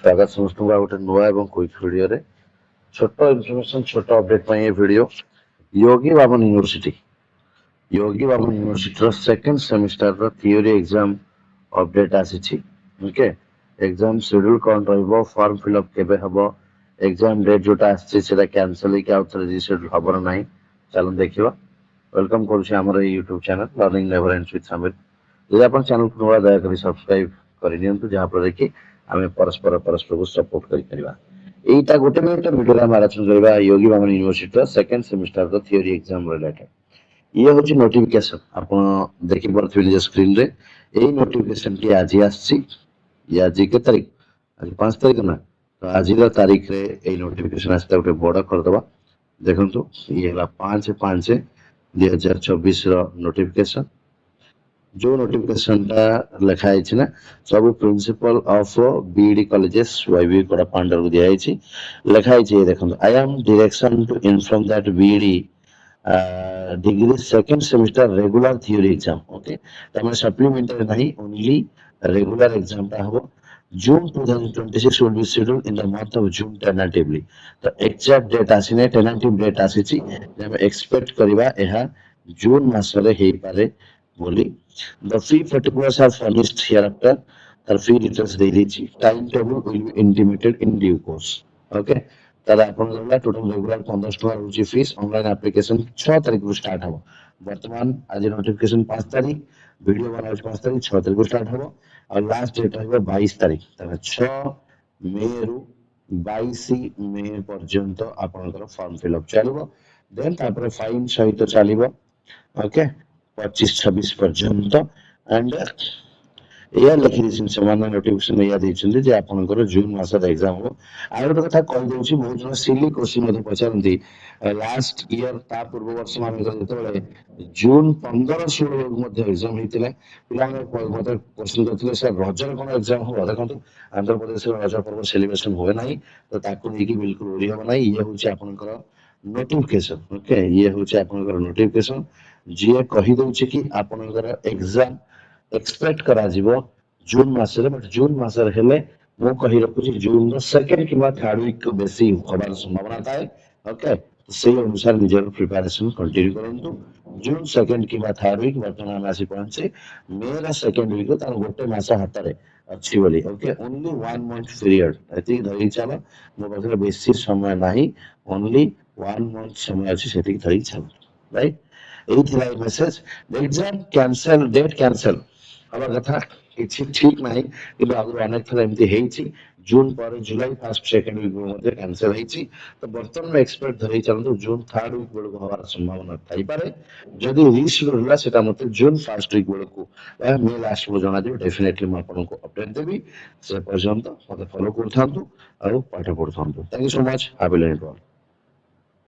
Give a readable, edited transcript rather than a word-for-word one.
स्वागत समस्त गोटे नुआ और क्विक वीडियो रे छोट इनफॉरमेशन छोट अपडेट पर ये वीडियो योगी बाबन यूनिवर्सिटी सेकंड सेमिस्टर रो थ्योरी एग्जाम अपडेट आसी ओके एग्जाम शेड्यूल कौन रहिबो फॉर्म फिलअप केबे हबो एग्जाम डेट जोटा आसी सेटा कैंसिल के आउट रजिस्टर हबर नाही चलो देखिबा वेलकम करूछी हमर YouTube channel learning never ends with Sameer यदि आपण चैनल को नवा दया करी सब्सक्राइब करि दियंतु जहा पर कि आमे परस्पर को सपोर्ट करि परिबा एटा गोटे मिनिट वीडियो रा आलोचना करबा योगी बामन यूनिवर्सिटी सेकंड सेमिस्टर रो थ्योरी एग्जाम रिलेटेड ये होची नोटिफिकेशन आपण देखि परथिबे जे स्क्रीन रे एई नोटिफिकेशन की आज आसी या आज के तारीख आज 5 तारीख ना तो आज रो तारीख रे एई नोटिफिकेशन आस्ता गोटे बड़ कर दबा देखंतु ये हला 5/5/2024 रो नोटिफिकेशन जो नोटिफिकेशन टा लिखा है ना सब प्रिंसिपल ऑफ बीडी कॉलेजेस वाईबी कोडा पांडर को दिया है लिखा है देखो I am direction to inform that BD degree second semester regular theory exam okay तमे सप्लीमेंटरी नहीं ओनली रेगुलर एग्जाम टा हो June 2026 will be scheduled in the month of June tentatively तो एग्जैक्ट डेट आसीने टेंटेटिव डेट आसीची जे expect करबा एहा जून मास रे हेई पारे बोली the fee particulars are furnished hereafter the fee details they reach timetable will be intimated in due course okay तार आपण गला total regular 15 टका होची फीस ऑनलाइन एप्लीकेशन 6 तारीख को स्टार्ट हो वर्तमान आज नोटिफिकेशन 5 तारीख वीडियो बना 5 तारीख 6 तारीख को स्टार्ट हो और लास्ट डेट है 22 तारीख तबे 6 मे रु 22 मे पर्यंत आपनकर फॉर्म फिलअप चलबो देन तापर फाइन सहित चलबो ओके 25-26 पर्यंत एंड या लिखि दिसन समान नोटिफिकेशन या दैछन्ती जे आपनकर जून मास रे एग्जाम हो आरो तो कथा कहि देउछि बहुत जन सिली क्वेश्चन मध्ये पचारंती लास्ट ईयर ता पूर्व वर्ष मान जेतबेले जून 15-16 मध्ये एग्जाम हेतिले पिला मध्ये क्वेश्चन करथिले सर रजर कोन एग्जाम हो देखंतु आंध्र प्रदेश रे रजर पर्व सेलिब्रेशन होय नाही तो ताकू नेकी बिल्कुल ओरी हो नाही ये होछि आपनकर नोटिफिकेशन ओके ये होछि आपनकर नोटिफिकेशन जे कहि दउछि कि आपनकर एग्जाम एक्सपेक्ट करा जिवो जून मास रे बट जून मास रे हेले मो कहि रखुछि जून रो सेकंड किबा थर्ड वीक को बेसी होबार संभावना थाए ओके तो से अनुसार निजर प्रिपरेशन कंटिन्यू करंतु जून सेकंड किबा थर्ड वीक वर्तमान आसी पहुंचे मे रा सेकंड वीक तार गोटे मास हाथ रे अच्छी बोली ओके ओनली 1 मंथ पीरियड एति धरि चलो मो पाखरे बेसी समय नाही ओनली 1 मंथ समय अछि सेति धरि चलो राइट एई message exam cancel date cancel हवा कथा किछि ठीक नाही कि आगु अनेक थला एमति हेछि जून पर जुलाई फर्स्ट सेकंड वीक मध्ये कैंसिल हेछि तो वर्तमान में एक्सपेक्ट धरि चलतो जून थर्ड वीक बेलको हवार संभावना थाई पारे जदि रीशेड्यूल होला सेटा मते जून फर्स्ट वीक बेलको मे लास्ट को जणा दिबो डेफिनेटली म आपन को अपडेट देबी से पर्यंत मते फॉलो करथांतु और पाठ पढथांतु thank you so much have a learning